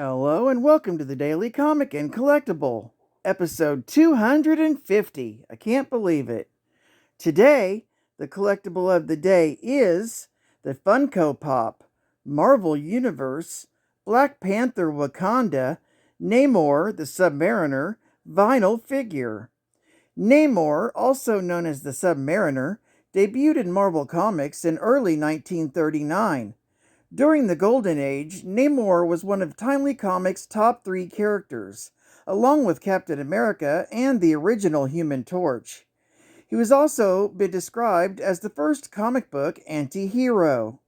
Hello and welcome to the Daily Comic and Collectible, episode 250. I can't believe it. Today, the collectible of the day is the Funko Pop, Marvel Universe, Black Panther Wakanda, Namor the Submariner, vinyl figure. Namor, also known as the Submariner, debuted in Marvel Comics in early 1939. During the Golden Age, Namor was one of Timely Comics' top 3 characters, along with Captain America and the original Human Torch. He was also been described as the first comic book anti-hero.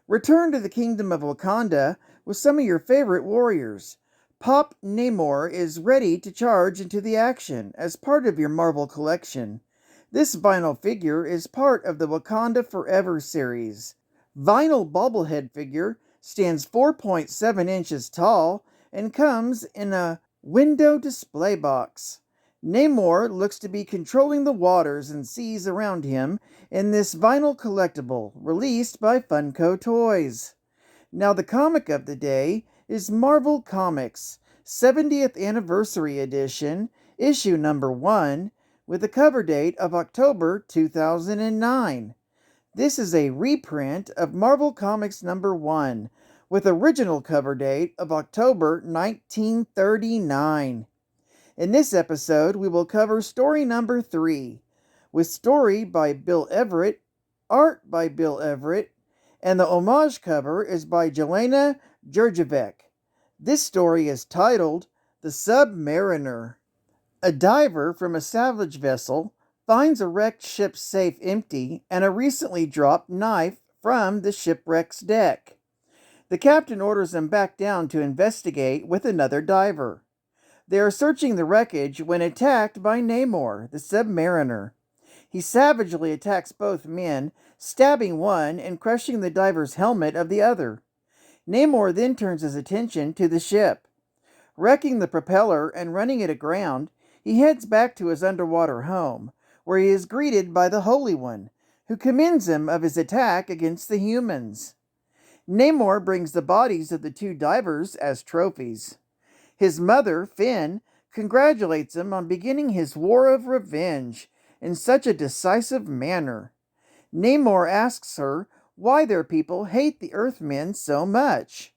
Return to the Kingdom of Wakanda with some of your favorite warriors. Pop Namor is ready to charge into the action as part of your Marvel collection. This vinyl figure is part of the Wakanda Forever series. Vinyl bobblehead figure stands 4.7 inches tall and comes in a window display box. Namor looks to be controlling the waters and seas around him in this vinyl collectible released by Funko Toys. Now the comic of the day is Marvel Comics 70th Anniversary Edition, issue number 1, with a cover date of October 2009. This is a reprint of Marvel Comics number 1, with original cover date of October 1939. In this episode, we will cover story number 3, with story by Bill Everett, art by Bill Everett, and the homage cover is by Jelena Jurjevic. This story is titled The Submariner. A diver from a salvage vessel finds a wrecked ship's safe empty and a recently dropped knife from the shipwreck's deck. The captain orders him back down to investigate with another diver. They are searching the wreckage when attacked by Namor, the Submariner. He savagely attacks both men, stabbing one and crushing the diver's helmet of the other. Namor then turns his attention to the ship. Wrecking the propeller and running it aground, he heads back to his underwater home, where he is greeted by the Holy One, who commends him of his attack against the humans. Namor brings the bodies of the 2 divers as trophies. His mother, Finn, congratulates him on beginning his war of revenge in such a decisive manner. Namor asks her why their people hate the Earthmen so much.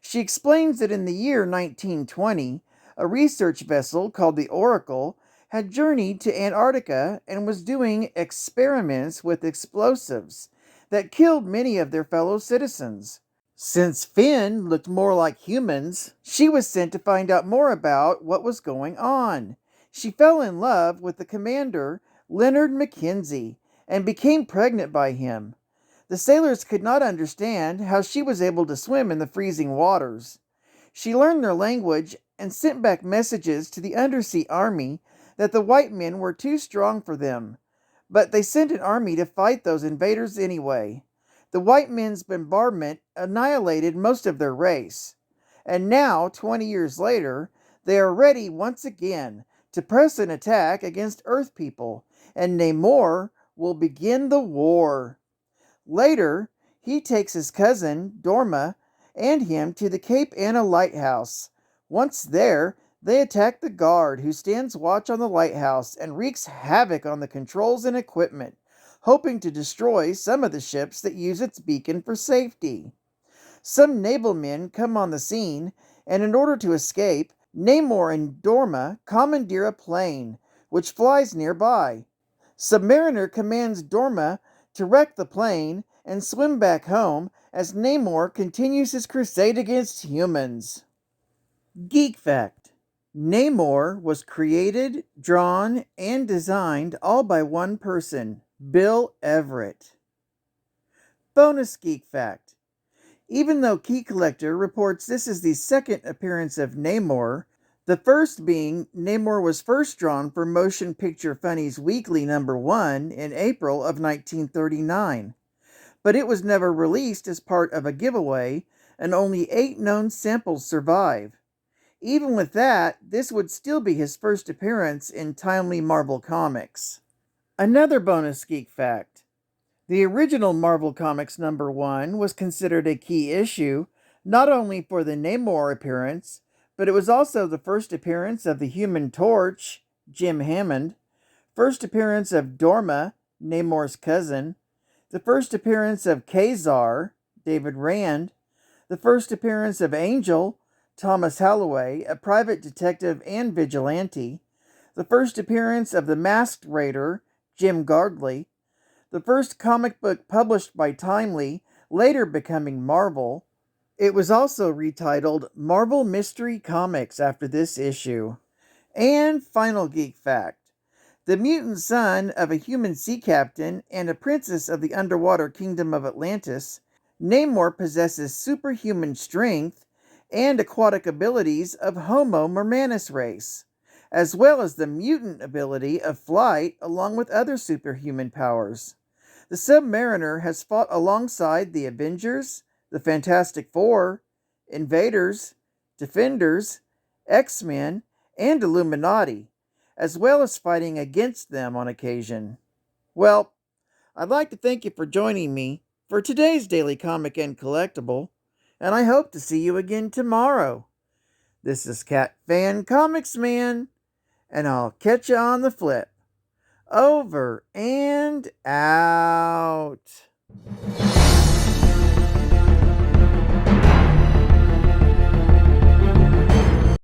She explains that in the year 1920, a research vessel called the Oracle had journeyed to Antarctica and was doing experiments with explosives that killed many of their fellow citizens. Since Finn looked more like humans, she was sent to find out more about what was going on. She fell in love with the commander, Leonard Mackenzie, and became pregnant by him. The sailors could not understand how she was able to swim in the freezing waters. She learned their language and sent back messages to the undersea army that the white men were too strong for them. But they sent an army to fight those invaders anyway. The white men's bombardment annihilated most of their race. And now, 20 years later, they are ready once again to press an attack against Earth people, and Namor will begin the war. Later, he takes his cousin, Dorma, and him to the Cape Anna lighthouse. Once there, they attack the guard who stands watch on the lighthouse and wreaks havoc on the controls and equipment, hoping to destroy some of the ships that use its beacon for safety. Some naval men come on the scene, and in order to escape, Namor and Dorma commandeer a plane, which flies nearby. Submariner commands Dorma to wreck the plane and swim back home as Namor continues his crusade against humans. Geek Fact: Namor was created, drawn, and designed all by one person, Bill Everett. Bonus Geek Fact: even though Key Collector reports this is the second appearance of Namor, the first being Namor was first drawn for Motion Picture Funny's Weekly number 1 in April of 1939, but it was never released as part of a giveaway, and only 8 known samples survive. Even with that, this would still be his first appearance in Timely Marvel Comics. Another bonus geek fact: the original Marvel Comics number 1 was considered a key issue not only for the Namor appearance, but it was also the first appearance of the Human Torch, Jim Hammond, first appearance of Dorma, Namor's cousin, the first appearance of Kazar, David Rand, the first appearance of Angel, Thomas Holloway, a private detective and vigilante, the first appearance of the Masked Raider, Jim Gardley, the first comic book published by Timely, later becoming Marvel. It was also retitled Marvel Mystery Comics after this issue. And final geek fact. The mutant son of a human sea captain and a princess of the underwater kingdom of Atlantis, Namor possesses superhuman strength and aquatic abilities of Homo Mermanus race, as well as the mutant ability of flight along with other superhuman powers. The Submariner has fought alongside the Avengers, the Fantastic Four, Invaders, Defenders, X-Men, and Illuminati, as well as fighting against them on occasion. Well, I'd like to thank you for joining me for today's Daily Comic and Collectible, and I hope to see you again tomorrow. This is CatFan ComicsMan, and I'll catch you on the flip. Over and out.